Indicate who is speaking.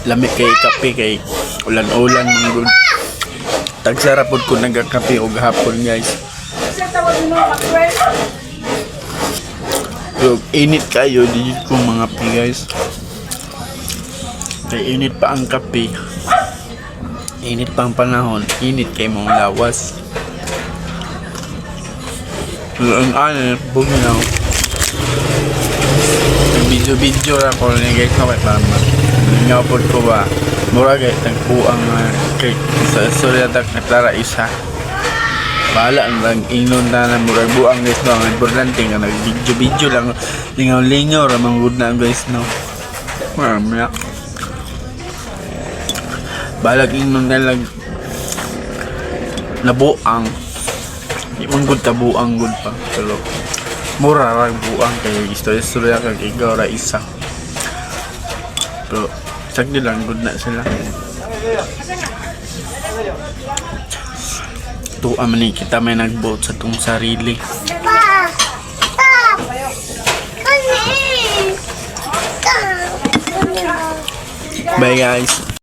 Speaker 1: Lami kay kape kay ulan-ulan mga good. Tagsara pod ko nagakape og hapon guys. Yo, init kayo di ko mga pi guys. Kay init pa ang kape. Init pa ang panahon, init kay mong lawas. Ang ano, bugnaw. Video ako na guys na para nga po ko ba mura guys tagpuang kay sa Solyadak na Clara isa bahala ang inon na na mura buang guys no ang importante nga nag video lang lingaw ramang good na guys no mamaya balag inon na lang nabuang di man good tabuang good pa pero mura rag buang kay istorya kag ikaw ra isa pero sagdi lang good na sila tuwa man ni kita may nagbuot sa tong sarili. Bye guys.